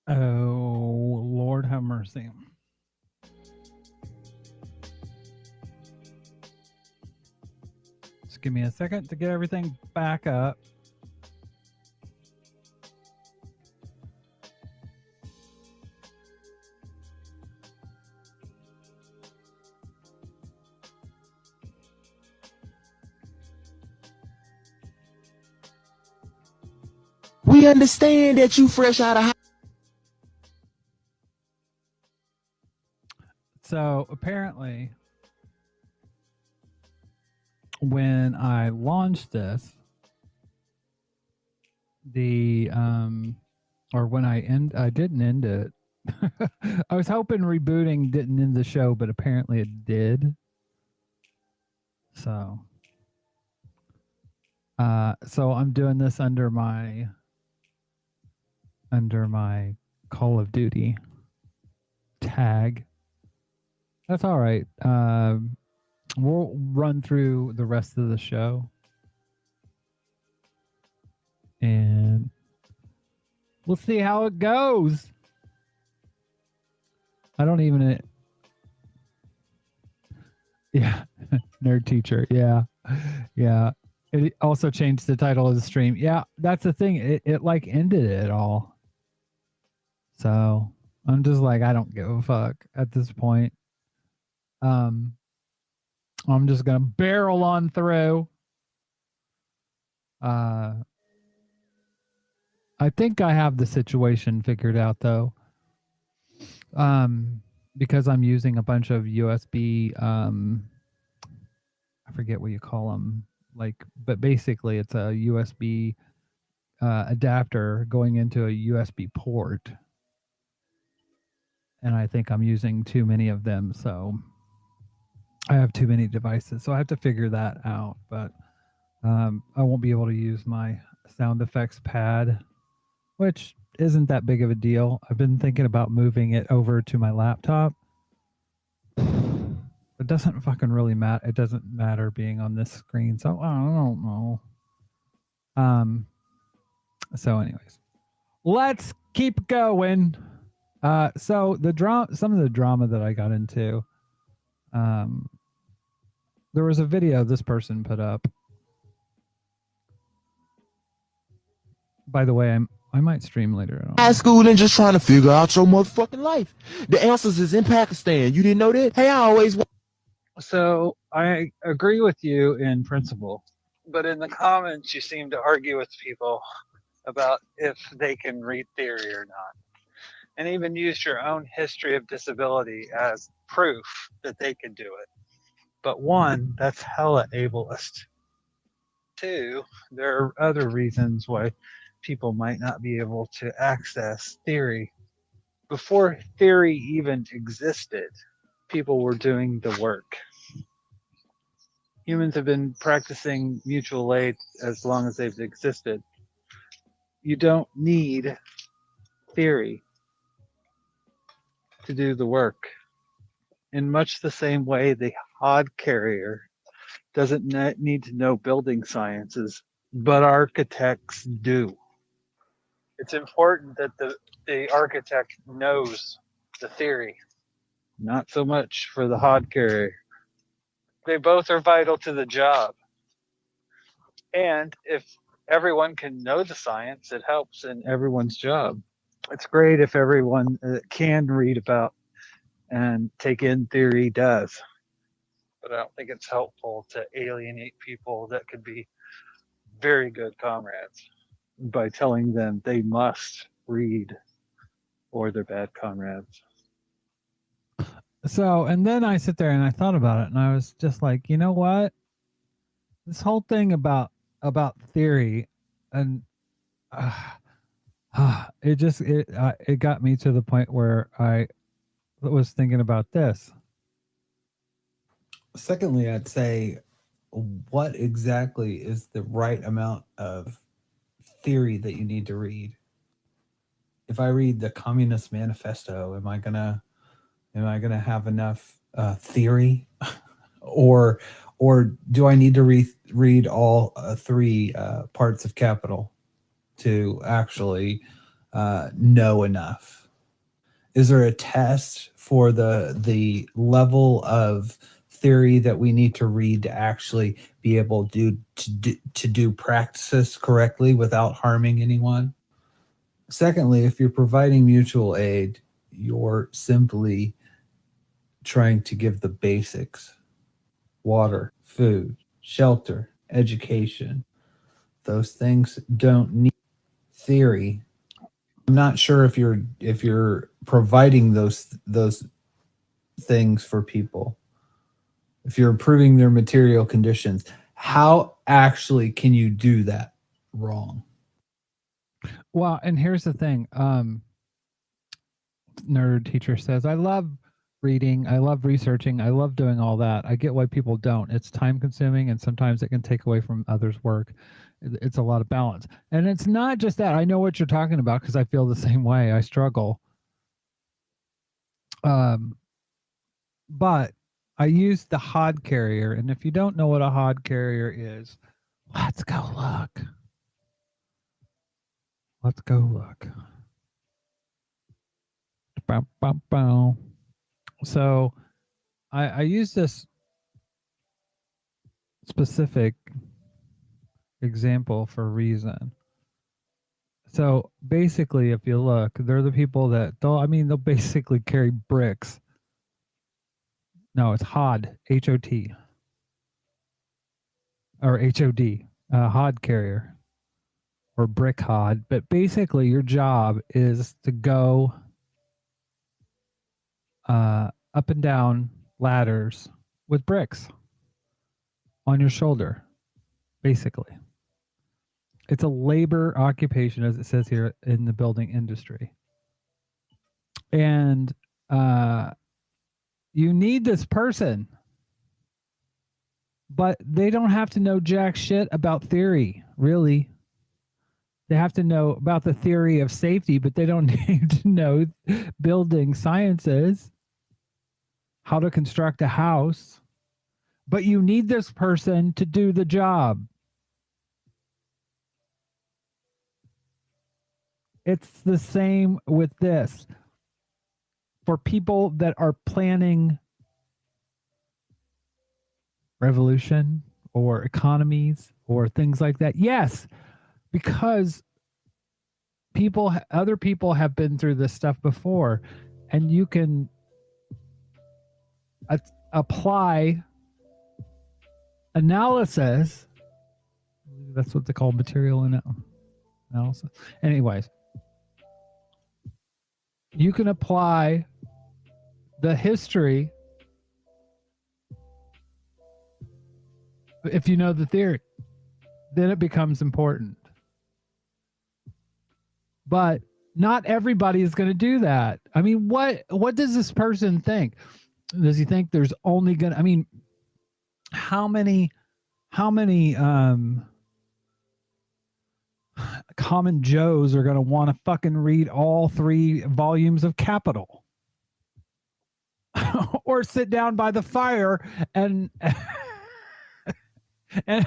Oh, Lord have mercy. Just give me a second to get everything back up. We understand that you fresh out of. So apparently, when I launched this, the or when I didn't end it. I was hoping rebooting didn't end the show, but apparently it did. So so I'm doing this under my Call of Duty tag. That's all right. We'll run through the rest of the show and we'll see how it goes. I don't even. Yeah, nerd teacher. Yeah, yeah. It also changed the title of the stream. Yeah, that's the thing. It like ended it all. So I'm just like, I don't give a fuck at this point. Um, I'm just gonna barrel on through. Uh, I think I have the situation figured out though. Because I'm using a bunch of USB. I forget what you call them. Like, but basically, it's a USB adapter going into a USB port, and I think I'm using too many of them. So I have too many devices. So I have to figure that out. But I won't be able to use my sound effects pad, which isn't that big of a deal. I've been thinking about moving it over to my laptop. It doesn't fucking really matter. It doesn't matter being on this screen. So I don't know. So anyways, let's keep going. So the drama, some of the drama that I got into, there was a video this person put up. By the way, I might stream later. High school and just trying to figure out your motherfucking life. The answers is in Pakistan. You didn't know that? Hey, I always. So I agree with you in principle, but in the comments, you seem to argue with people about if they can read theory or not, and even use your own history of disability as proof that they can do it. But one, that's hella ableist. Two, there are other reasons why people might not be able to access theory. Before theory even existed, people were doing the work. Humans have been practicing mutual aid as long as they've existed. You don't need theory to do the work. In much the same way, the hod carrier doesn't need to know building sciences, but architects do. It's important that the architect knows the theory, not so much for the hod carrier. They both are vital to the job. And if everyone can know the science, it helps in everyone's job. It's great if everyone can read about and take in theory does. But I don't think it's helpful to alienate people that could be very good comrades by telling them they must read or they're bad comrades. So, and then I sit there and I thought about it and I was just like, you know what? This whole thing about theory and it got me to the point where I was thinking about this. Secondly, I'd say what exactly is the right amount of theory that you need to read? If I read the Communist Manifesto, am I gonna have enough theory, or do I need to read all three parts of Capital to actually know enough? Is there a test for the level of theory that we need to read to actually be able to do practices correctly without harming anyone? Secondly, if you're providing mutual aid, you're simply trying to give the basics: water, food, shelter, education. Those things don't need theory. I'm not sure if you're providing those things for people. If you're improving their material conditions, how actually can you do that wrong? Well, and here's the thing. Nerd teacher says, I love reading, I love researching, I love doing all that. I get why people don't. It's time consuming and sometimes it can take away from others' work. It's a lot of balance. And it's not just that. I know what you're talking about because I feel the same way. I struggle. But I use the hod carrier. And if you don't know what a hod carrier is, let's go look. Let's go look. Bow, bow, bow. So I use this specific example for a reason. So basically, if you look, they're the people that they'll basically carry bricks. No, it's HOD, H-O-T, or H-O-D, HOD carrier, or brick HOD. But basically, your job is to go up and down ladders with bricks on your shoulder, basically. It's a labor occupation, as it says here in the building industry. And you need this person, but they don't have to know jack shit about theory, really. They have to know about the theory of safety, but they don't need to know building sciences, how to construct a house. But you need this person to do the job. It's the same with this. For people that are planning revolution or economies or things like that, yes, because other people have been through this stuff before, and you can apply analysis. That's what they call material analysis. Anyways, you can apply the history if you know the theory. Then it becomes important. But not everybody is going to do that. I mean, what does this person think? Does he think there's only going to, I mean, how many common Joes are going to want to fucking read all 3 volumes of Capital? Or sit down by the fire and and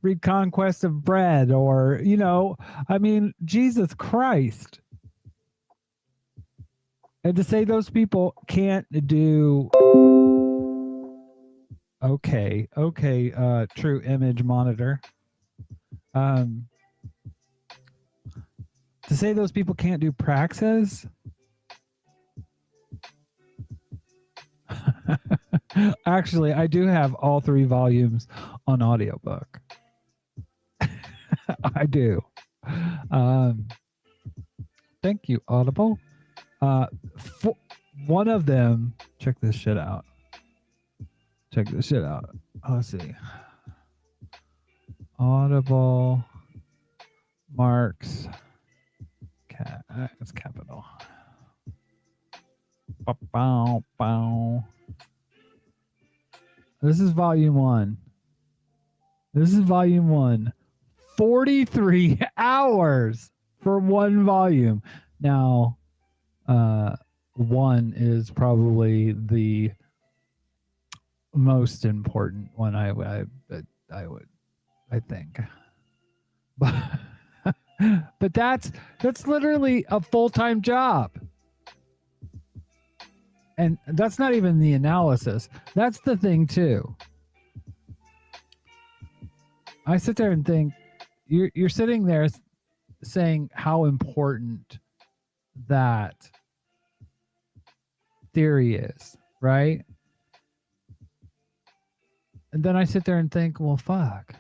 read Conquest of Bread, or, I mean, Jesus Christ. And to say those people can't do okay, True Image Monitor. To say those people can't do praxis. Actually, I do have all 3 volumes on audiobook. I do. Thank you, Audible. One of them, check this shit out. Let's see. Audible Marks. It's Capital. Bow, bow. This is volume 1. 43 hours for 1 volume. Now, 1 is probably the most important one. I think. But But that's literally a full-time job. And that's not even the analysis. That's the thing too. I sit there and think you're sitting there saying how important that theory is, right? And then I sit there and think, well, fuck.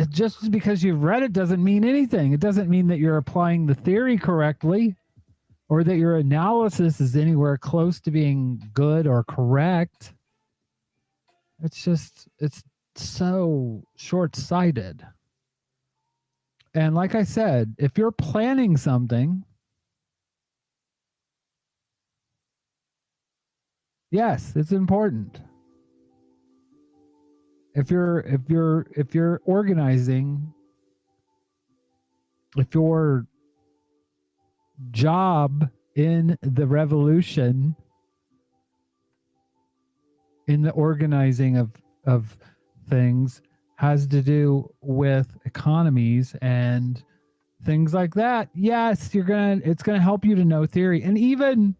Just because you've read it doesn't mean anything. It doesn't mean that you're applying the theory correctly or that your analysis is anywhere close to being good or correct. It's so short-sighted. And like I said, if you're planning something, yes, it's important. If you're organizing, if your job in the revolution, in the organizing of things has to do with economies and things like that, yes, it's gonna help you to know theory. And even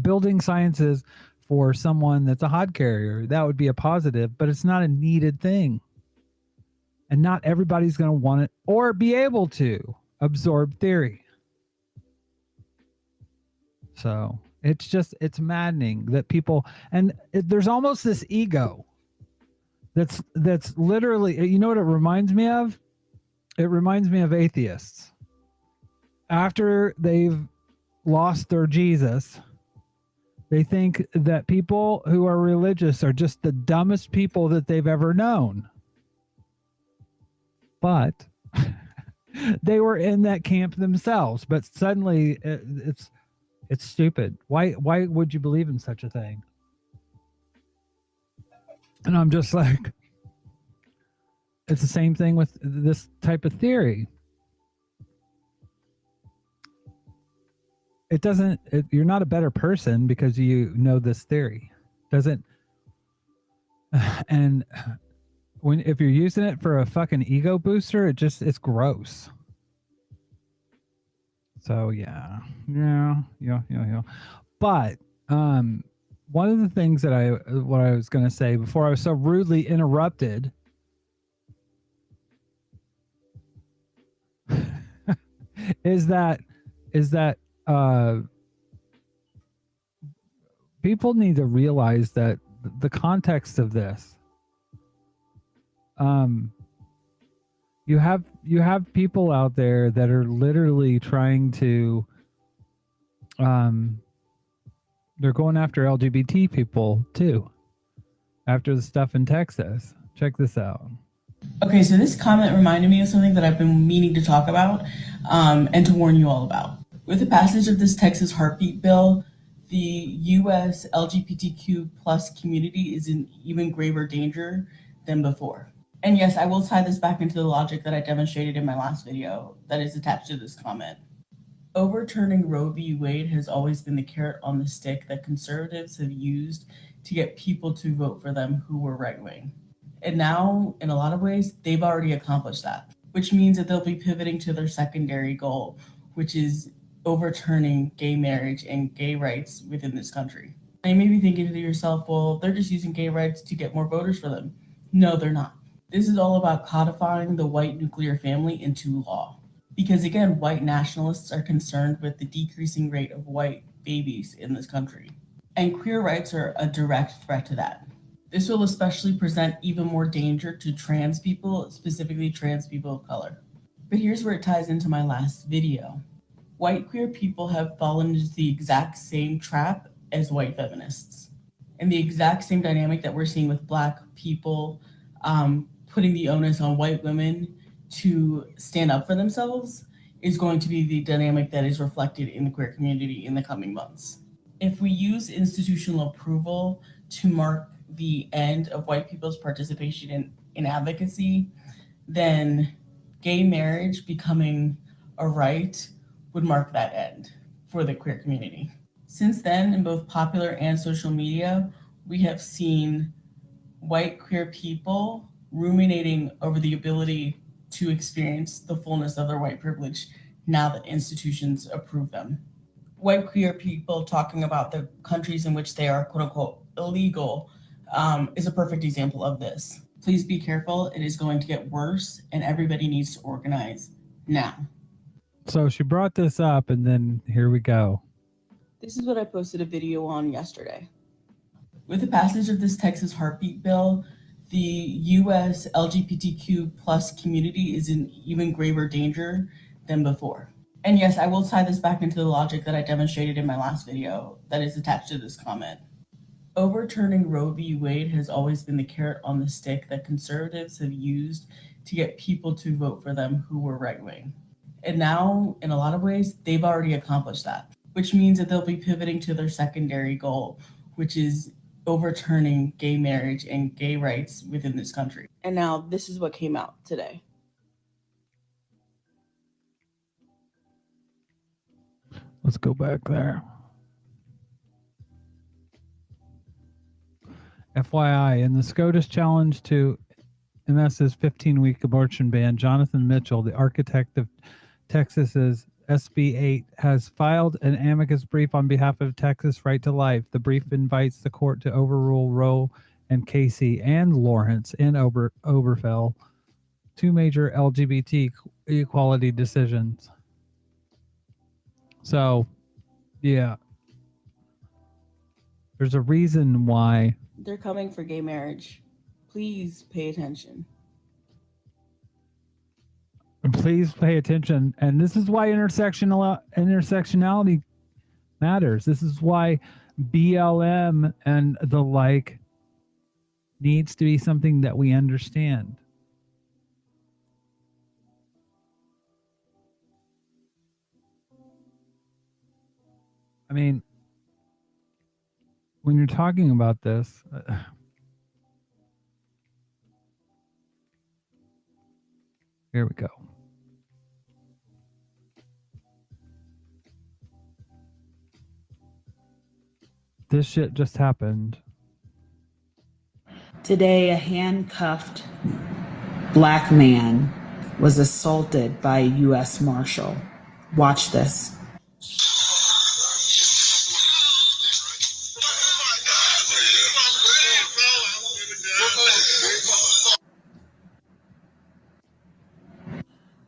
building sciences for someone that's a hod carrier, that would be a positive, but it's not a needed thing. And not everybody's going to want it or be able to absorb theory. So it's maddening that people, there's almost this ego that's literally, you know what it reminds me of? It reminds me of atheists. After they've lost their Jesus, they think that people who are religious are just the dumbest people that they've ever known. But they were in that camp themselves. But suddenly it's stupid. Why would you believe in such a thing? And I'm just like, it's the same thing with this type of theory. You're not a better person because you know this theory. And if you're using it for a fucking ego booster, it's gross. So yeah. But one of the things that what I was going to say before I was so rudely interrupted is that people need to realize that the context of this, you have people out there that are literally trying to, they're going after LGBT people too, after the stuff in Texas. Check this out. Okay, so this comment reminded me of something that I've been meaning to talk about, and to warn you all about. With the passage of this Texas heartbeat bill, the U.S. LGBTQ plus community is in even graver danger than before. And yes, I will tie this back into the logic that I demonstrated in my last video that is attached to this comment. Overturning Roe v. Wade has always been the carrot on the stick that conservatives have used to get people to vote for them who were right-wing. And now, in a lot of ways, they've already accomplished that, which means that they'll be pivoting to their secondary goal, which is overturning gay marriage and gay rights within this country. And you may be thinking to yourself, well, they're just using gay rights to get more voters for them. No, they're not. This is all about codifying the white nuclear family into law. Because again, white nationalists are concerned with the decreasing rate of white babies in this country. And queer rights are a direct threat to that. This will especially present even more danger to trans people, specifically trans people of color. But here's where it ties into my last video. White queer people have fallen into the exact same trap as white feminists. And the exact same dynamic that we're seeing with Black people putting the onus on white women to stand up for themselves is going to be the dynamic that is reflected in the queer community in the coming months. If we use institutional approval to mark the end of white people's participation in advocacy, then gay marriage becoming a right would mark that end for the queer community. Since then, in both popular and social media, we have seen white queer people ruminating over the ability to experience the fullness of their white privilege now that institutions approve them. White queer people talking about the countries in which they are quote unquote illegal is a perfect example of this. Please be careful. It is going to get worse and everybody needs to organize now. So she brought this up, and then here we go. This is what I posted a video on yesterday. With the passage of this Texas heartbeat bill, the US LGBTQ plus community is in even graver danger than before. And yes, I will tie this back into the logic that I demonstrated in my last video that is attached to this comment. Overturning Roe v. Wade has always been the carrot on the stick that conservatives have used to get people to vote for them who were right-wing. And now, in a lot of ways, they've already accomplished that, which means that they'll be pivoting to their secondary goal, which is overturning gay marriage and gay rights within this country. And now this is what came out today. Let's go back there. FYI, in the SCOTUS challenge to MS's 15-week abortion ban, Jonathan Mitchell, the architect of Texas's SB 8, has filed an amicus brief on behalf of Texas Right to Life. The brief invites the court to overrule Roe and Casey and Lawrence and Obergefell, two major LGBT equality decisions. So, yeah, there's a reason why they're coming for gay marriage. Please pay attention. Please pay attention. And this is why intersectionality matters. This is why BLM and the like needs to be something that we understand. I mean, when you're talking about this, here we go. This shit just happened. Today, a handcuffed black man was assaulted by a U.S. Marshal. Watch this.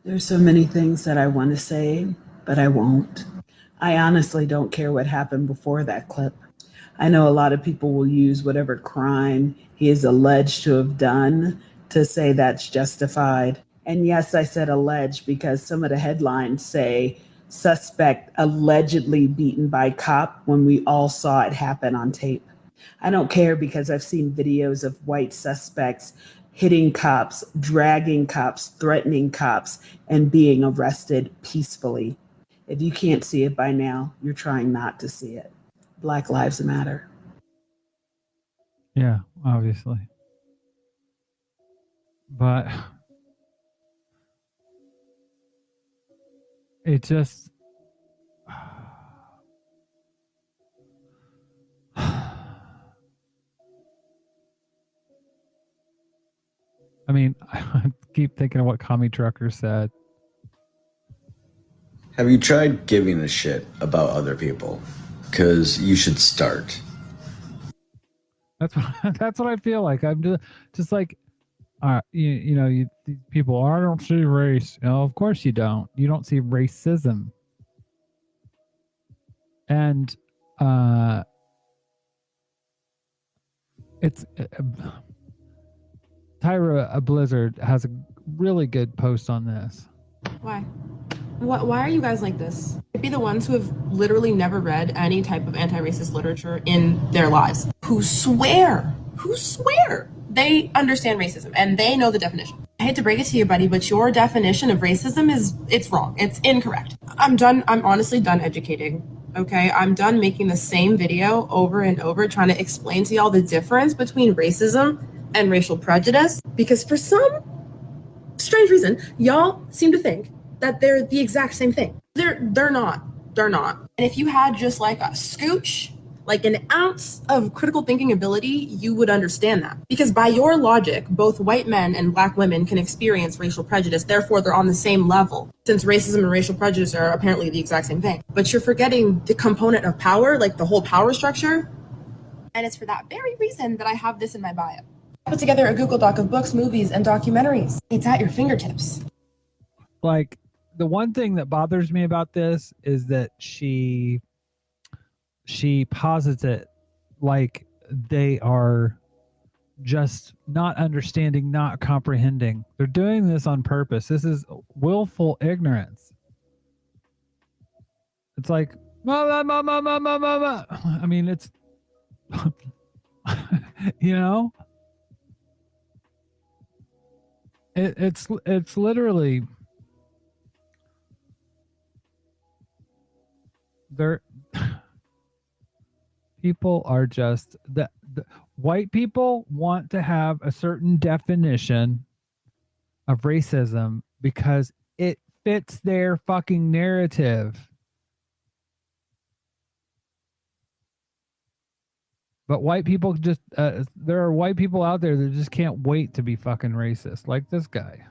There's so many things that I want to say, but I won't. I honestly don't care what happened before that clip. I know a lot of people will use whatever crime he is alleged to have done to say that's justified. And yes, I said alleged because some of the headlines say suspect allegedly beaten by cop when we all saw it happen on tape. I don't care because I've seen videos of white suspects hitting cops, dragging cops, threatening cops, and being arrested peacefully. If you can't see it by now, you're trying not to see it. Black Lives Matter. Yeah, obviously. But it just I mean, I keep thinking of what Commie Trucker said. Have you tried giving a shit about other people? Because you should start. That's what I feel like. I'm just like, these people. I don't see race. You know, of course you don't. You don't see racism. And it's Tyra Blizzard has a really good post on this. Why? Why are you guys like this? It'd be the ones who have literally never read any type of anti-racist literature in their lives, who swear they understand racism and they know the definition. I hate to break it to you, buddy, but your definition of racism it's wrong. It's incorrect. I'm honestly done educating. Okay, I'm done making the same video over and over trying to explain to y'all the difference between racism and racial prejudice, because for some strange reason, y'all seem to think that they're the exact same thing. They're not. And if you had just like a scooch like an ounce of critical thinking ability, you would understand that. Because by your logic, both white men and black women can experience racial prejudice. Therefore, they're on the same level, since racism and racial prejudice are apparently the exact same thing. But you're forgetting the component of power, like the whole power structure. And it's for that very reason that I have this in my bio. I put together a Google Doc of books, movies, and documentaries. It's at your fingertips. Like, the one thing that bothers me about this is that she posits it like they are just not understanding, not comprehending. They're doing this on purpose. This is willful ignorance. It's like, I mean, it's, you know, it's literally, they're, people are just, the white people want to have a certain definition of racism because it fits their fucking narrative. But white people just, there are white people out there that just can't wait to be fucking racist, like this guy.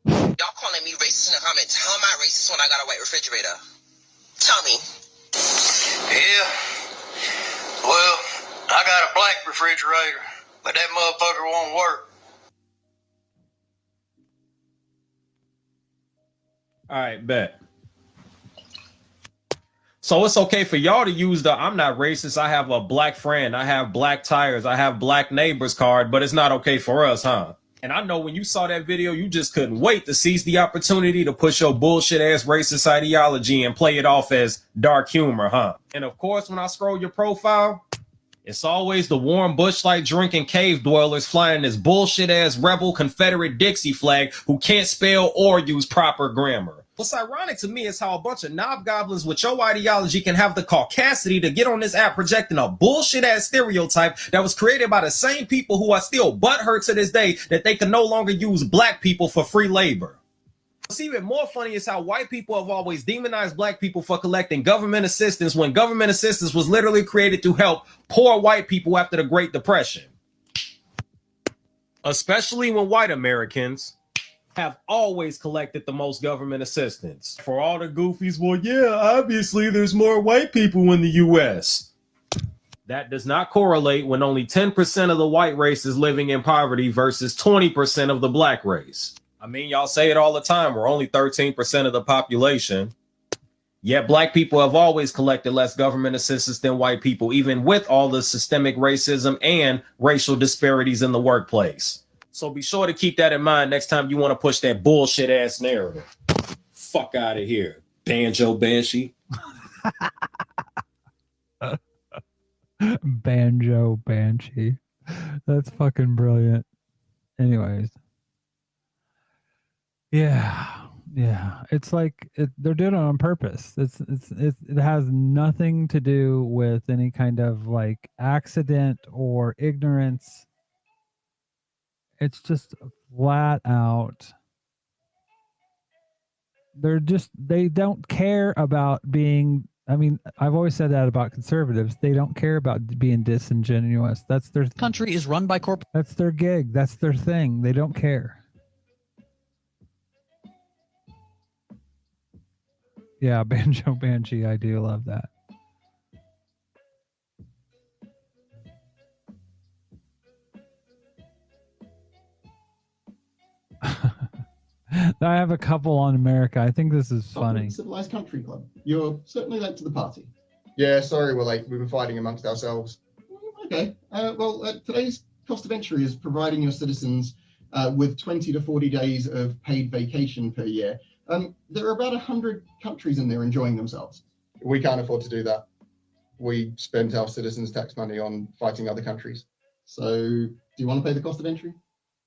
Y'all calling me racist in the comments. How am I racist when I got a white refrigerator? Tell me. Yeah. Well, I got a black refrigerator, but that motherfucker won't work. All right, bet. So it's okay for y'all to use the I'm not racist, I have a black friend, I have black tires, I have black neighbors card, but it's not okay for us, huh? And I know when you saw that video, you just couldn't wait to seize the opportunity to push your bullshit ass racist ideology and play it off as dark humor, huh? And of course, when I scroll your profile, it's always the warm bushlight drinking cave dwellers flying this bullshit ass rebel Confederate Dixie flag who can't spell or use proper grammar. What's ironic to me is how a bunch of knobgoblins with your ideology can have the caucasity to get on this app projecting a bullshit ass stereotype that was created by the same people who are still butthurt to this day that they can no longer use black people for free labor. What's even more funny is how white people have always demonized black people for collecting government assistance when government assistance was literally created to help poor white people after the Great Depression. Especially when white Americans have always collected the most government assistance. For all the goofies, well, yeah, obviously there's more white people in the US. That does not correlate when only 10% of the white race is living in poverty versus 20% of the black race. I mean, y'all say it all the time, we're only 13% of the population. Yet black people have always collected less government assistance than white people, even with all the systemic racism and racial disparities in the workplace. So be sure to keep that in mind next time you want to push that bullshit ass narrative. Fuck out of here, Banjo Banshee. Banjo Banshee. That's fucking brilliant. Anyways. Yeah. It's like they're doing it on purpose. It has nothing to do with any kind of like accident or ignorance. It's just flat out. They don't care about being, I mean, I've always said that about conservatives. They don't care about being disingenuous. That's their country is run by corporate. That's their gig. That's their thing. They don't care. Yeah, Banjo Banshee. I do love that. I have a couple on America. I think this is funny. Civilized Country Club. You're certainly late to the party. Yeah, sorry we're late. We've been fighting amongst ourselves. Okay. Today's cost of entry is providing your citizens with 20 to 40 days of paid vacation per year. There are about 100 countries in there enjoying themselves. We can't afford to do that. We spend our citizens' tax money on fighting other countries. So do you want to pay the cost of entry?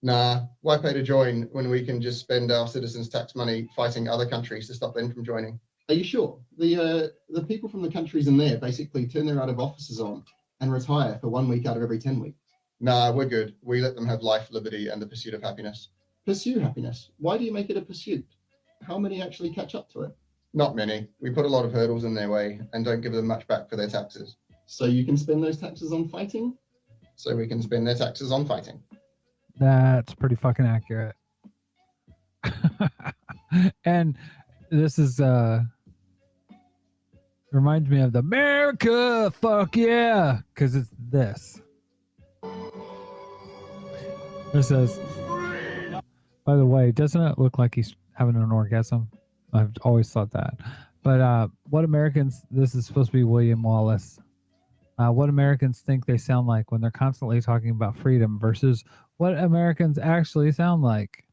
Nah, why pay to join when we can just spend our citizens' tax money fighting other countries to stop them from joining? Are you sure? The people from the countries in there basically turn their out of offices on and retire for 1 week out of every 10 weeks. Nah, we're good. We let them have life, liberty, and the pursuit of happiness. Pursue happiness? Why do you make it a pursuit? How many actually catch up to it? Not many. We put a lot of hurdles in their way and don't give them much back for their taxes. So you can spend those taxes on fighting, so we can spend their taxes on fighting. That's pretty fucking accurate. And this is reminds me of the America, fuck yeah, because it's this. This says, by the way, doesn't it look like he's having an orgasm? I've always thought that. But what Americans, this is supposed to be William Wallace. What Americans think they sound like when they're constantly talking about freedom versus what Americans actually sound like.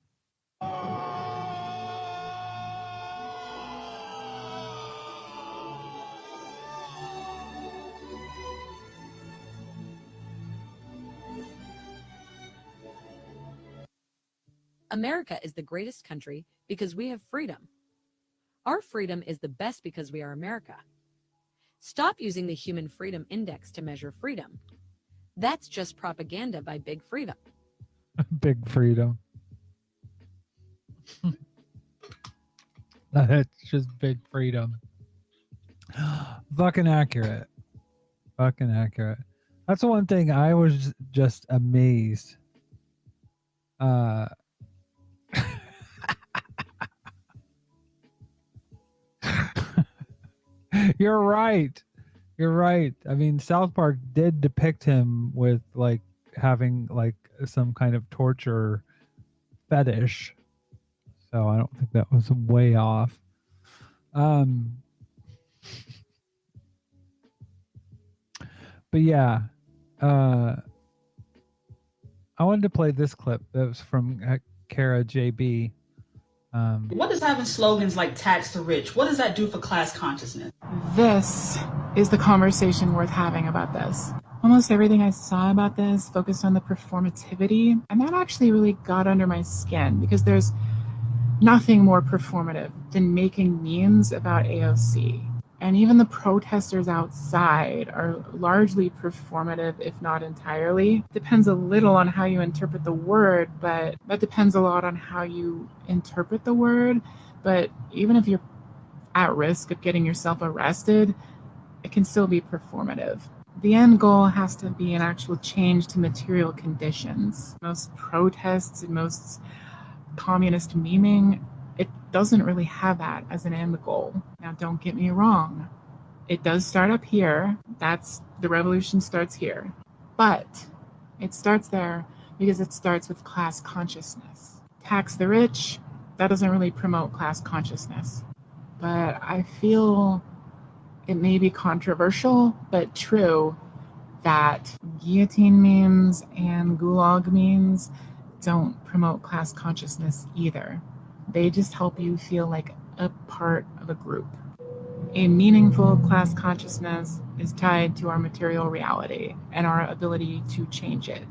America is the greatest country because we have freedom. Our freedom is the best because we are America. Stop using the Human Freedom Index to measure freedom. That's just propaganda by Big Freedom. Big freedom. That's just big freedom. Fucking accurate. Fucking accurate. That's the one thing I was just amazed. You're right. You're right. I mean, South Park did depict him with like having like some kind of torture fetish. So I don't think that was way off. But yeah, I wanted to play this clip that was from Kara JB. What does having slogans like tax the rich, what does that do for class consciousness? This is the conversation worth having about this. Almost everything I saw about this focused on the performativity, and that actually really got under my skin because there's nothing more performative than making memes about AOC. And even the protesters outside are largely performative, if not entirely. Depends a little on how you interpret the word, but that depends a lot on how you interpret the word. But even if you're at risk of getting yourself arrested, it can still be performative. The end goal has to be an actual change to material conditions. Most protests and most communist memeing, it doesn't really have that as an end goal. Now, don't get me wrong. It does start up here. The revolution starts here. But it starts there because it starts with class consciousness. Tax the rich, that doesn't really promote class consciousness. But I feel it may be controversial, but true, that guillotine memes and gulag memes don't promote class consciousness either. They just help you feel like a part of a group. A meaningful class consciousness is tied to our material reality and our ability to change it.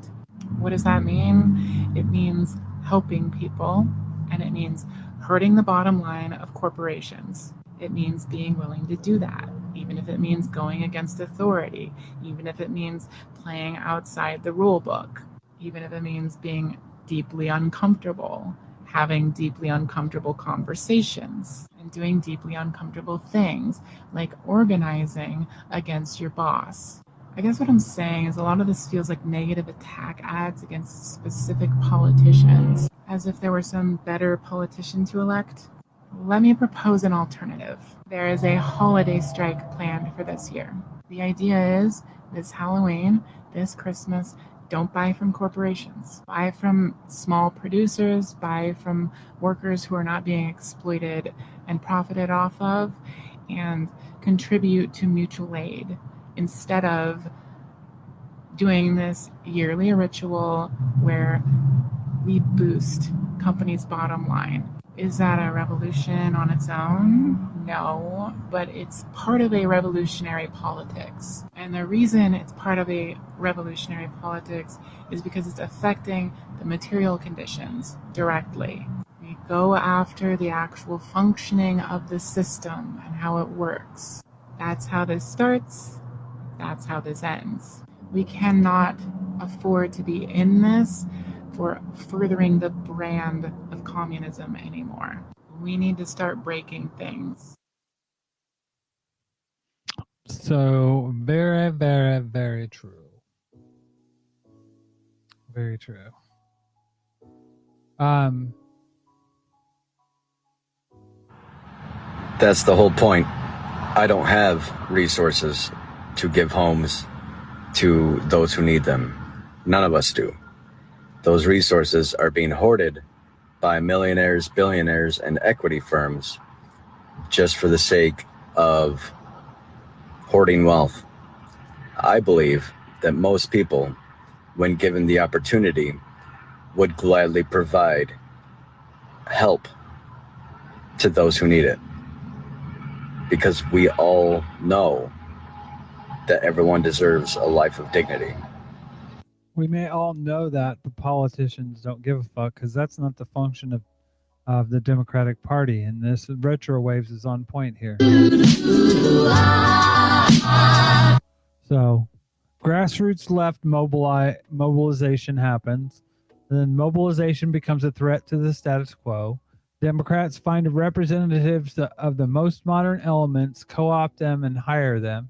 What does that mean? It means helping people, and it means hurting the bottom line of corporations. It means being willing to do that, even if it means going against authority, even if it means playing outside the rule book, even if it means being deeply uncomfortable, having deeply uncomfortable conversations, and doing deeply uncomfortable things like organizing against your boss. I guess what I'm saying is a lot of this feels like negative attack ads against specific politicians, as if there were some better politician to elect. Let me propose an alternative. There is a holiday strike planned for this year. The idea is this Halloween, this Christmas, don't buy from corporations. Buy from small producers, buy from workers who are not being exploited and profited off of, and contribute to mutual aid instead of doing this yearly ritual where we boost companies' bottom line. Is that a revolution on its own? No, but it's part of a revolutionary politics. And the reason it's part of a revolutionary politics is because it's affecting the material conditions directly. We go after the actual functioning of the system and how it works. That's how this starts. That's how this ends. We cannot afford to be in this for furthering the brand of communism anymore. We need to start breaking things. So very, very, very true. Very true. That's the whole point. I don't have resources to give homes to those who need them. None of us do. Those resources are being hoarded by millionaires, billionaires, and equity firms just for the sake of hoarding wealth. I believe that most people, when given the opportunity, would gladly provide help to those who need it. Because we all know that everyone deserves a life of dignity. We may all know that, but politicians don't give a fuck because that's not the function of the Democratic Party. And this retro waves is on point here. So, grassroots left mobilization happens. Then mobilization becomes a threat to the status quo. Democrats find representatives of the most modern elements, co-opt them, and hire them.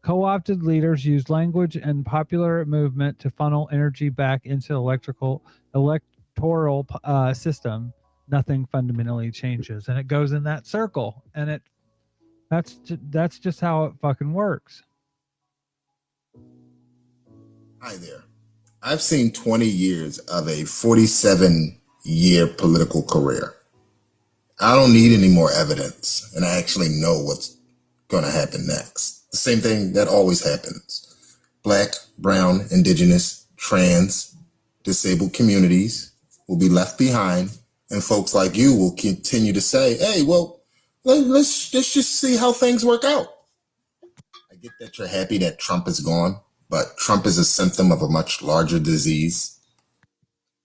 Co-opted leaders use language and popular movement to funnel energy back into electoral system. Nothing fundamentally changes, and it goes in that circle. And that's just how it fucking works. Hi there. I've seen 20 years of a 47-year political career. I don't need any more evidence, and I actually know what's going to happen next. The same thing that always happens. Black, brown, indigenous, trans, disabled communities will be left behind, and folks like you will continue to say, hey, well, let's just see how things work out. I get that you're happy that Trump is gone, but Trump is a symptom of a much larger disease.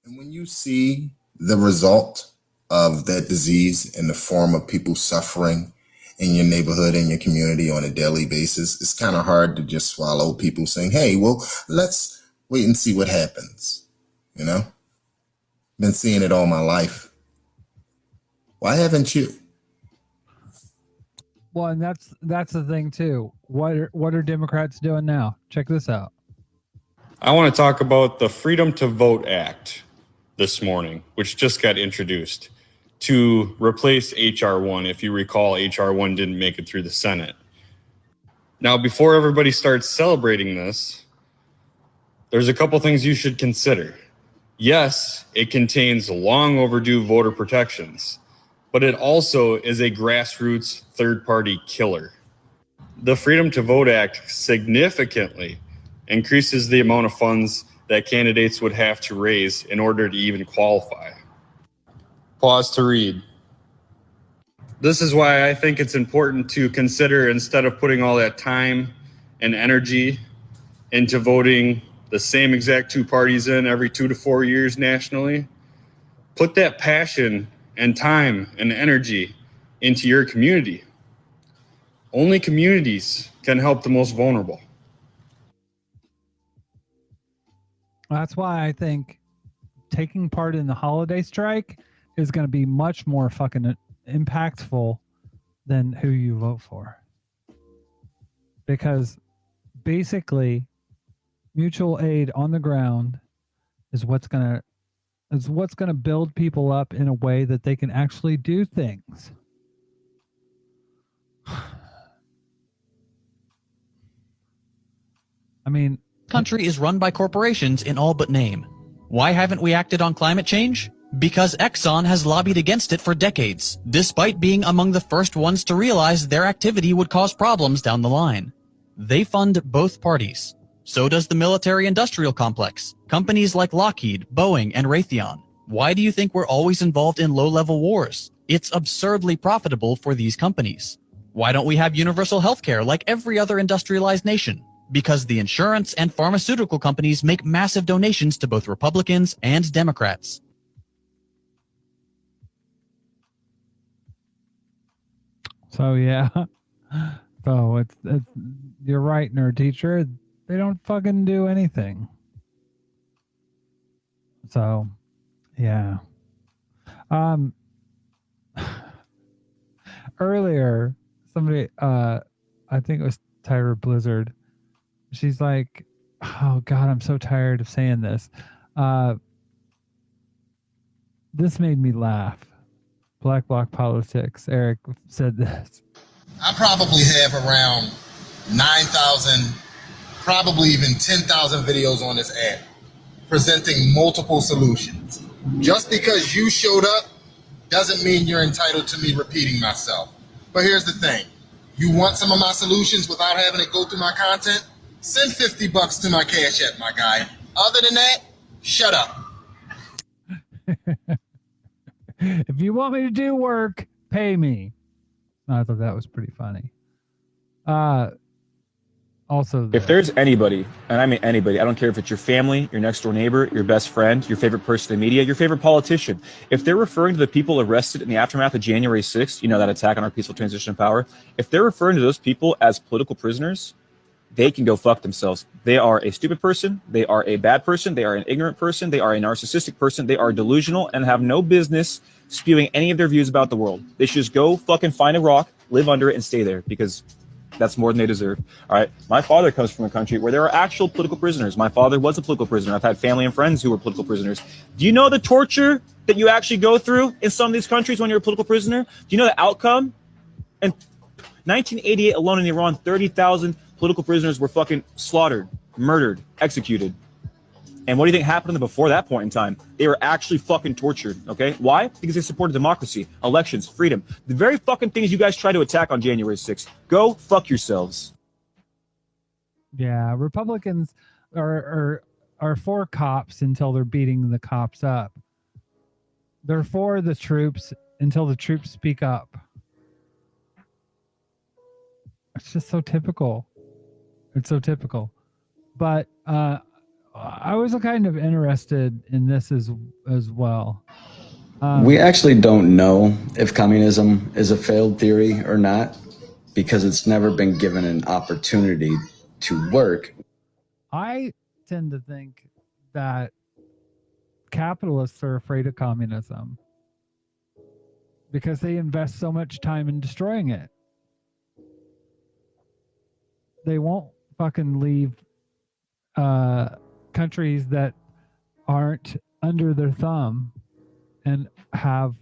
And when you see the result of that disease in the form of people suffering in your neighborhood, in your community on a daily basis, it's kind of hard to just swallow people saying, hey, well, let's wait and see what happens. You know, been seeing it all my life. Why haven't you? Well, and that's the thing too. What are Democrats doing now? Check this out. I want to talk about the Freedom to Vote Act this morning, which just got introduced to replace H.R. 1. If you recall, H.R. 1 didn't make it through the Senate. Now, before everybody starts celebrating this, there's a couple things you should consider. Yes, it contains long overdue voter protections, but it also is a grassroots third-party killer. The Freedom to Vote Act significantly increases the amount of funds that candidates would have to raise in order to even qualify. Pause to read. This is why I think it's important to consider, instead of putting all that time and energy into voting the same exact two parties in every 2 to 4 years nationally, put that passion and time and energy into your community. Only communities can help the most vulnerable. That's why I think taking part in the holiday strike is going to be much more fucking impactful than who you vote for. Because basically, mutual aid on the ground is what's going to build people up in a way that they can actually do things. I mean, country is run by corporations in all but name. Why haven't we acted on climate change? Because Exxon has lobbied against it for decades, despite being among the first ones to realize their activity would cause problems down the line. They fund both parties. So does the military-industrial complex, companies like Lockheed, Boeing, and Raytheon. Why do you think we're always involved in low-level wars? It's absurdly profitable for these companies. Why don't we have universal healthcare like every other industrialized nation? Because the insurance and pharmaceutical companies make massive donations to both Republicans and Democrats. So yeah, so it's you're right, nerd teacher. They don't fucking do anything. So, yeah. Earlier, somebody, I think it was Tyra Blizzard. She's like, oh God, I'm so tired of saying this. This made me laugh. Black Bloc Politics. Eric said this. I probably have around 9,000, probably even 10,000 videos on this app presenting multiple solutions. Just because you showed up doesn't mean you're entitled to me repeating myself. But here's the thing. You want some of my solutions without having to go through my content? Send $50 to my Cash App, my guy. Other than that, shut up. If you want me to do work, pay me. I thought that was pretty funny. Also, if there's anybody, and I mean anybody, I don't care if it's your family, your next door neighbor, your best friend, your favorite person in the media, your favorite politician, if they're referring to the people arrested in the aftermath of January 6th, you know, that attack on our peaceful transition of power, if they're referring to those people as political prisoners, they can go fuck themselves. They are a stupid person. They are a bad person. They are an ignorant person. They are a narcissistic person. They are delusional and have no business spewing any of their views about the world. They should just go fucking find a rock, live under it, and stay there, because that's more than they deserve. All right. My father comes from a country where there are actual political prisoners. My father was a political prisoner. I've had family and friends who were political prisoners. Do you know the torture that you actually go through in some of these countries when you're a political prisoner? Do you know the outcome? In 1988 alone in Iran, 30,000 political prisoners were fucking slaughtered, murdered, executed. And what do you think happened to them before that point in time? They were actually fucking tortured, okay? Why? Because they supported democracy, elections, freedom. The very fucking things you guys try to attack on January 6th. Go fuck yourselves. Yeah, Republicans are for cops until they're beating the cops up. They're for the troops until the troops speak up. It's just so typical. It's so typical. But I was kind of interested in this as well. We actually don't know if communism is a failed theory or not, because it's never been given an opportunity to work. I tend to think that capitalists are afraid of communism because they invest so much time in destroying it. They won't fucking leave countries that aren't under their thumb and have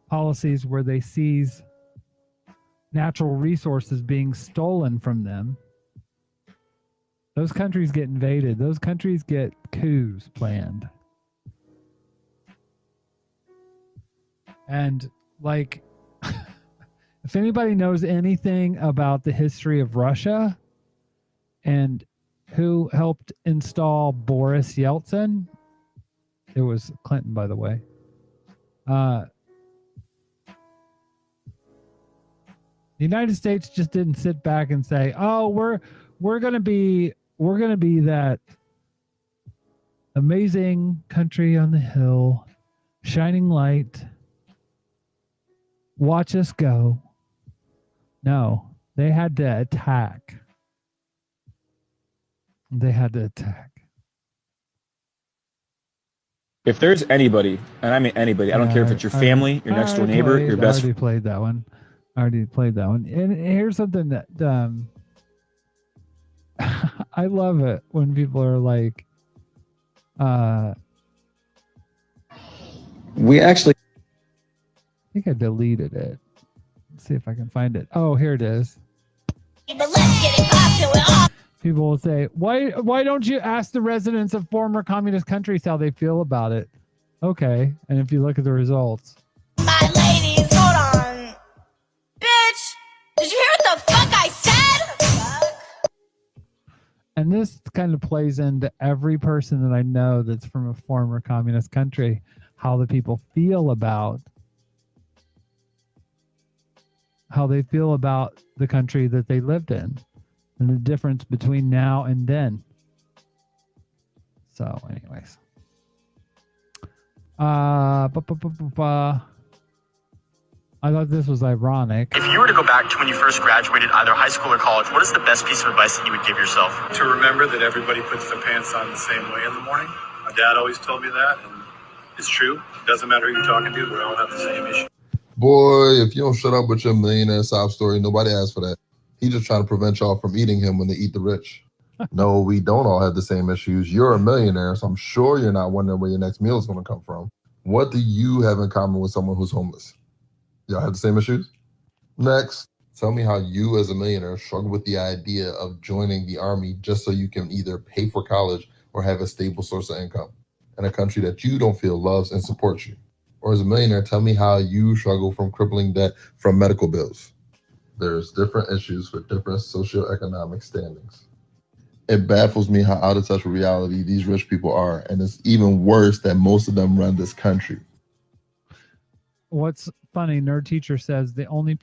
policies where they seize natural resources being stolen from them. Those countries get invaded. Those countries get coups planned. And like, if anybody knows anything about the history of Russia and who helped install Boris Yeltsin, it was Clinton, by the way. The United States just didn't sit back and say, "Oh, we're gonna be that amazing country on the hill, shining light. Watch us go." No, they had to attack. They had to attack. If there's anybody, and I mean anybody, I don't care if it's your family, your next door neighbor, your best friend. I already played that one. And here's something that I love it when people are like, we actually, I think I deleted it. Let's see if I can find it. Oh, here it is. People will say, why don't you ask the residents of former communist countries how they feel about it? Okay. And if you look at the results. My ladies, hold on. Bitch, did you hear what the fuck I said? And this kind of plays into every person that I know that's from a former communist country, how the people feel about the country that they lived in and the difference between now and then. So anyways. I thought this was ironic. If you were to go back to when you first graduated, either high school or college, what is the best piece of advice that you would give yourself? To remember that everybody puts their pants on the same way in the morning. My dad always told me that, and it's true. It doesn't matter who you're talking to, we all have the same issue. Boy, if you don't shut up with your millionaire sob story, nobody asked for that. He just trying to prevent y'all from eating him when they eat the rich. No, we don't all have the same issues. You're a millionaire, so I'm sure you're not wondering where your next meal is going to come from. What do you have in common with someone who's homeless? Y'all have the same issues? Next, tell me how you as a millionaire struggle with the idea of joining the army just so you can either pay for college or have a stable source of income in a country that you don't feel loves and supports you. Or as a millionaire, tell me how you struggle from crippling debt from medical bills. There's different issues for different socioeconomic standings. It baffles me how out of touch with reality these rich people are, and it's even worse that most of them run this country. What's funny, Nerd Teacher says the only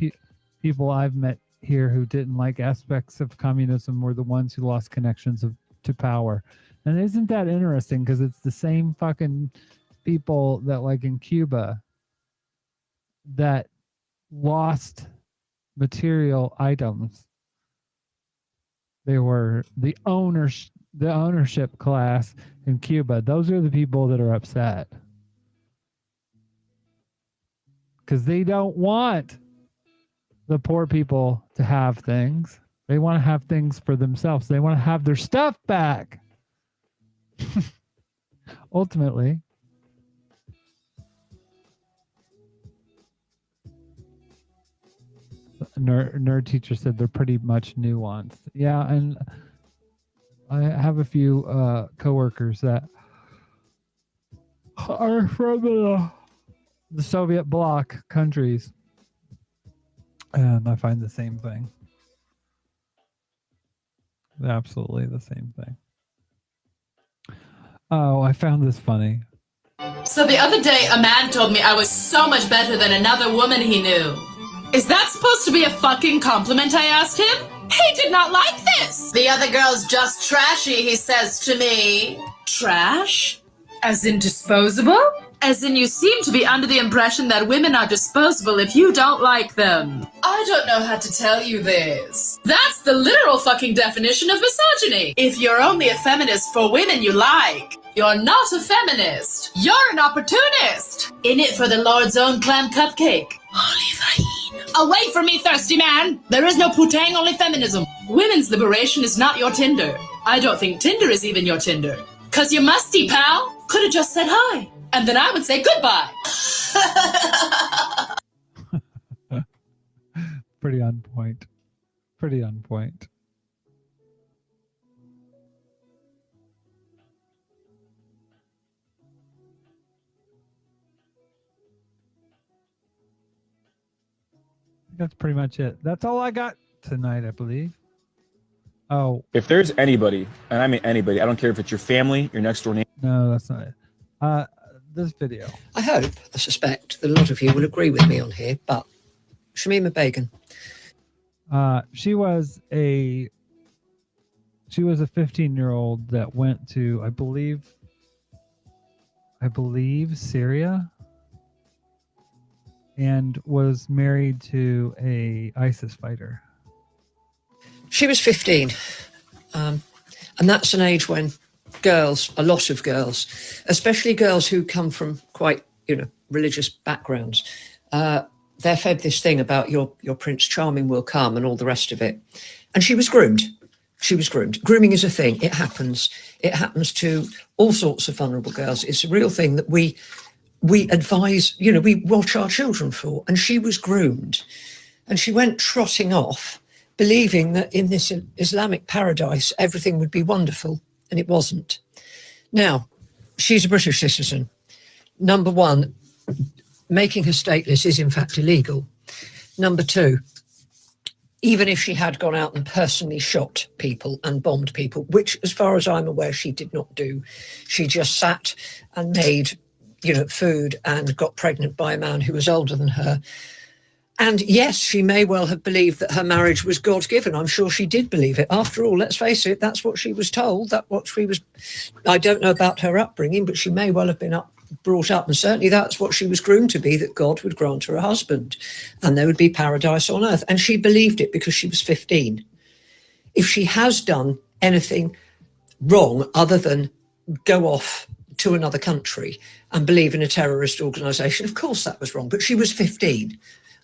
people I've met here who didn't like aspects of communism were the ones who lost connections to power. And isn't that interesting? Because it's the same fucking people that, like in Cuba, that lost material items. They were the ownership class in Cuba. Those are the people that are upset. Because they don't want the poor people to have things. They want to have things for themselves. They want to have their stuff back. Ultimately. Nerd Teacher said they're pretty much nuanced. Yeah, and I have a few coworkers that are from the Soviet bloc countries, and I find the same thing. Absolutely the same thing. Oh, I found this funny. So the other day, a man told me I was so much better than another woman he knew. Is that supposed to be a fucking compliment, I asked him? He did not like this. The other girl's just trashy, he says to me. Trash? As in disposable? As in you seem to be under the impression that women are disposable if you don't like them. I don't know how to tell you this. That's the literal fucking definition of misogyny. If you're only a feminist for women you like, you're not a feminist. You're an opportunist. In it for the Lord's own clam cupcake. Holy vagine. Away from me, thirsty man. There is no putang, only feminism. Women's liberation is not your Tinder. I don't think Tinder is even your Tinder. Cause you're musty, pal. Could have just said hi. And then I would say goodbye. Pretty on point. Pretty on point. That's pretty much it. That's all I got tonight, I believe. Oh. If there's anybody, and I mean anybody, I don't care if it's your family, your next door neighbor. No, that's not it. This video. I hope, I suspect, that a lot of you will agree with me on here, but Shamima Begum. She was a 15-year-old that went to, I believe Syria, and was married to a ISIS fighter. She was 15, and that's an age when girls, a lot of girls, especially girls who come from quite, religious backgrounds, they're fed this thing about your Prince Charming will come and all the rest of it. And she was groomed. She was groomed. Grooming is a thing. It happens. It happens to all sorts of vulnerable girls. It's a real thing that we advise, we watch our children for. And she was groomed. And she went trotting off, believing that in this Islamic paradise, everything would be wonderful. And it wasn't. Now, she's a British citizen. Number one, making her stateless is in fact illegal. Number two, even if she had gone out and personally shot people and bombed people, which as far as I'm aware, she did not do. She just sat and made, food and got pregnant by a man who was older than her. And yes, she may well have believed that her marriage was God-given. I'm sure she did believe it. After all, let's face it, that's what she was told. I don't know about her upbringing, but she may well have been brought up, and certainly that's what she was groomed to be, that God would grant her a husband and there would be paradise on earth. And she believed it because she was 15. If she has done anything wrong other than go off to another country and believe in a terrorist organisation. Of course that was wrong, but she was 15.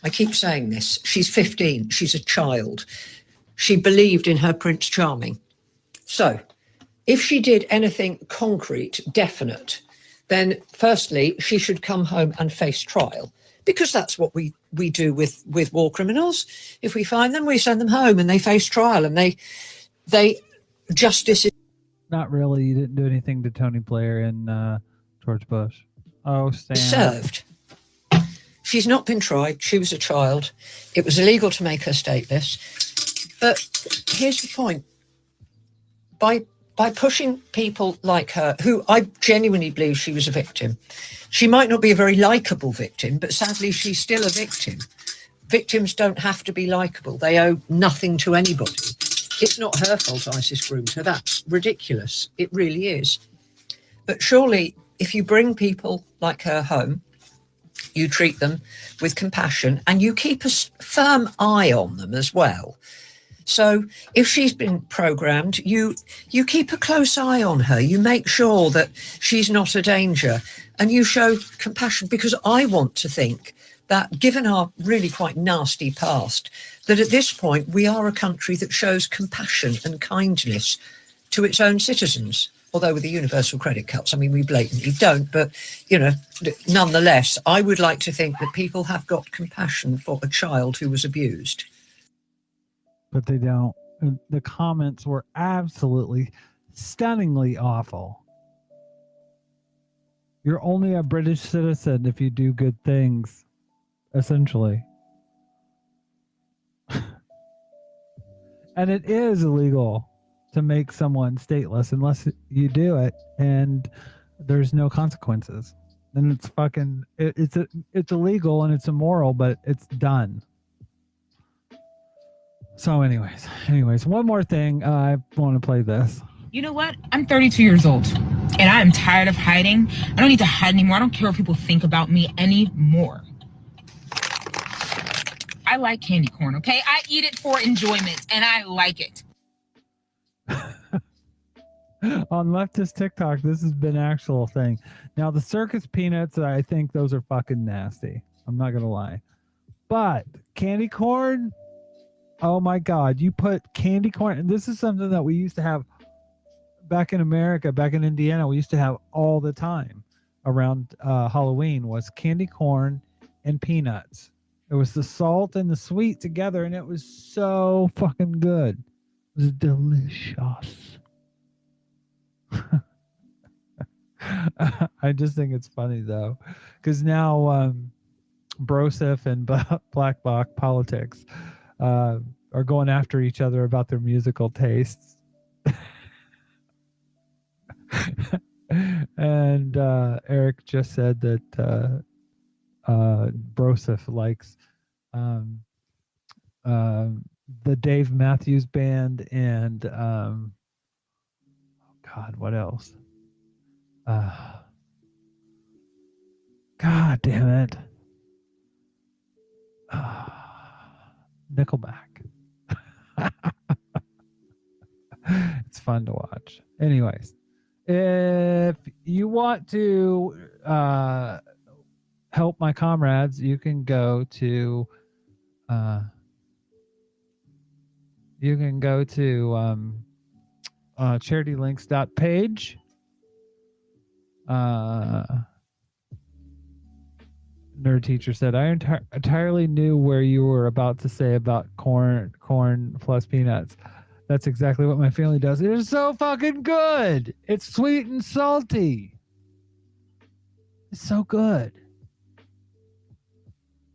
I keep saying this. She's 15. She's a child. She believed in her Prince Charming. So if she did anything concrete, definite, then firstly, she should come home and face trial, because that's what we do with war criminals. If we find them, we send them home and they face trial, and they justice is... Not really. You didn't do anything to Tony Blair and George Bush. Oh, Sam. Served. She's not been tried. She was a child. It was illegal to make her stateless. But here's the point. By pushing people like her, who I genuinely believe she was a victim. She might not be a very likable victim, but sadly she's still a victim. Victims don't have to be likable. They owe nothing to anybody. It's not her fault ISIS groomed her. That's ridiculous. It really is. But surely if you bring people like her home, you treat them with compassion and you keep a firm eye on them as well. So if she's been programmed, you keep a close eye on her. You make sure that she's not a danger and you show compassion, because I want to think that, given our really quite nasty past, that at this point we are a country that shows compassion and kindness to its own citizens. Although with the universal credit cuts, I mean, we blatantly don't. But, you know, nonetheless, I would like to think that people have got compassion for a child who was abused. But they don't. The comments were absolutely stunningly awful. You're only a British citizen if you do good things, essentially. And it is illegal to make someone stateless unless you do it and there's no consequences. Then it's fucking, it's illegal and it's immoral, but it's done. So anyways, one more thing. I want to play this. You know what? I'm 32 years old and I am tired of hiding. I don't need to hide anymore. I don't care what people think about me anymore. I like candy corn, okay? I eat it for enjoyment and I like it. On leftist TikTok, this has been an actual thing. Now, the circus peanuts, I think those are fucking nasty. I'm not going to lie. But candy corn, oh my God, you put candy corn, and this is something that we used to have back in America, back in Indiana, we used to have all the time around Halloween, was candy corn and peanuts. It was the salt and the sweet together, and it was so fucking good. It was delicious. I just think it's funny though, because now Broseph and Black Bloc Politics are going after each other about their musical tastes. And Eric just said that Broseph likes the Dave Matthews Band and God, what else? God damn it. Nickelback. It's fun to watch. Anyways, if you want to help my comrades, you can go to charitylinks.page. Nerd Teacher said, I entirely knew where you were about to say about corn plus peanuts. That's exactly what my family does. It is so fucking good. It's sweet and salty. It's so good.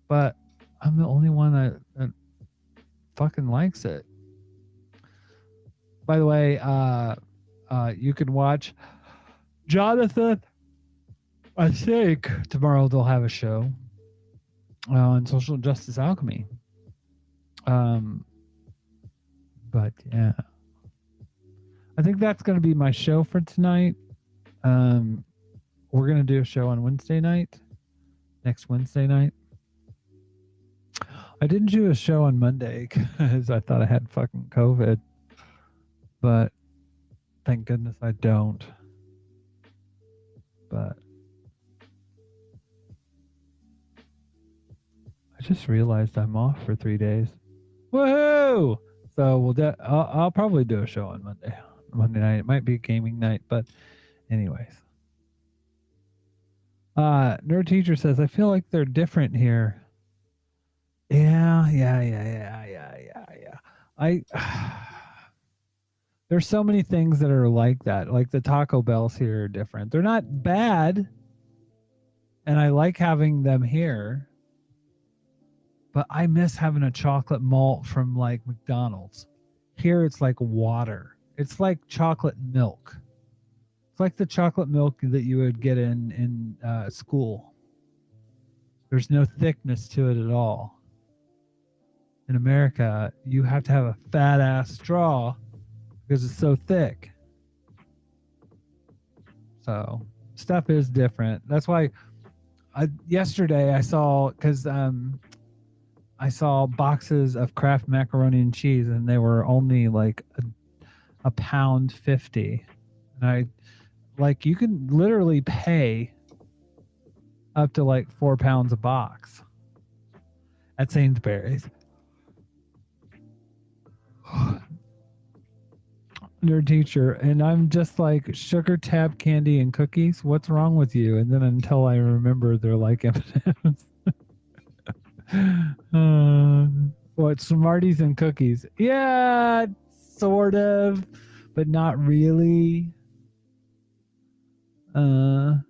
But I'm the only one that fucking likes it. By the way, you can watch Jonathan. I think tomorrow they'll have a show on Social Justice Alchemy. But yeah, I think that's going to be my show for tonight. We're going to do a show on Wednesday night, next Wednesday night. I didn't do a show on Monday because I thought I had fucking COVID, but thank goodness I don't. but I just realized I'm off for 3 days. Woohoo! So I'll probably do a show on Monday night. It might be a gaming night, but anyways. Nerd Teacher says, I feel like they're different here. Yeah. There's so many things that are like that. Like the Taco Bells here are different. They're not bad. And I like having them here. But I miss having a chocolate malt from like McDonald's. Here it's like water. It's like chocolate milk. It's like the chocolate milk that you would get in school. There's no thickness to it at all. In America, you have to have a fat ass straw because it's so thick. So stuff is different. That's why yesterday I saw, because I saw boxes of Kraft macaroni and cheese, and they were only like a £1.50. And you can literally pay up to like £4 a box at Sainsbury's. Nerd Teacher, and I'm just like, sugar tab candy and cookies, what's wrong with you? And then until I remember they're like M&Ms. What, Smarties and cookies? Yeah, sort of, but not really. The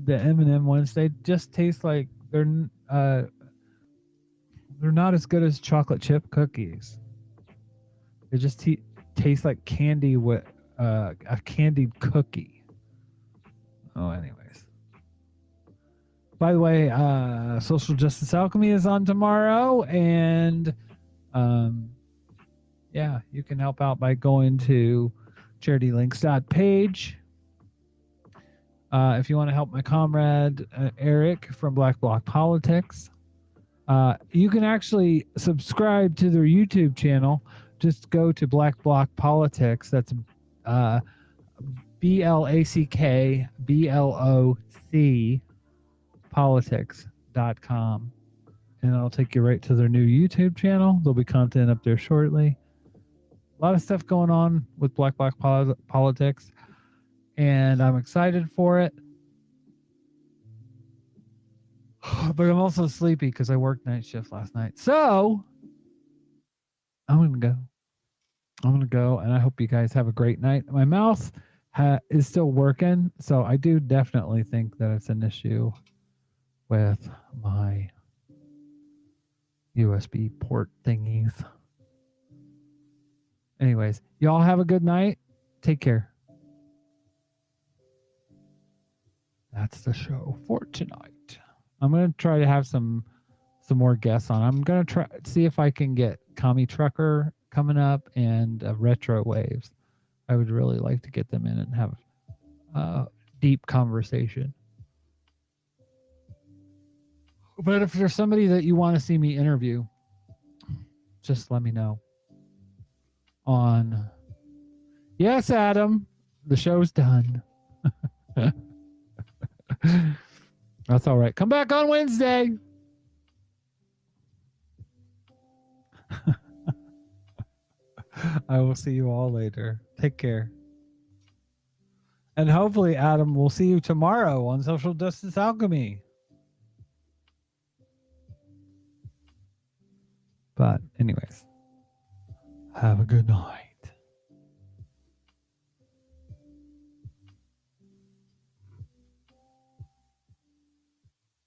M&M ones, they just taste like they're not as good as chocolate chip cookies. They just taste like candy with a candied cookie. Oh, anyways. By the way, Social Justice Alchemy is on tomorrow, and yeah, you can help out by going to charitylinks.page. If you want to help my comrade Eric from Black Bloc Politics, you can actually subscribe to their YouTube channel. Just go to Black Bloc Politics. That's BLACKBLOC politics.com, and it'll take you right to their new YouTube channel. There'll be content up there shortly. A lot of stuff going on with Black Bloc Politics, and I'm excited for it. But I'm also sleepy because I worked night shift last night. So I'm going to go, and I hope you guys have a great night. My mouth is still working, so I do definitely think that it's an issue with my USB port thingies. Anyways, y'all have a good night. Take care. That's the show for tonight. I'm going to try to have some more guests on. I'm going to try see if I can get Kami Trucker coming up and Retro Waves. I would really like to get them in and have a deep conversation. But if there's somebody that you want to see me interview, just let me know. Yes, Adam, the show's done. That's all right. Come back on Wednesday. I will see you all later. Take care. And hopefully, Adam, we'll see you tomorrow on Social Justice Alchemy. But anyways, have a good night.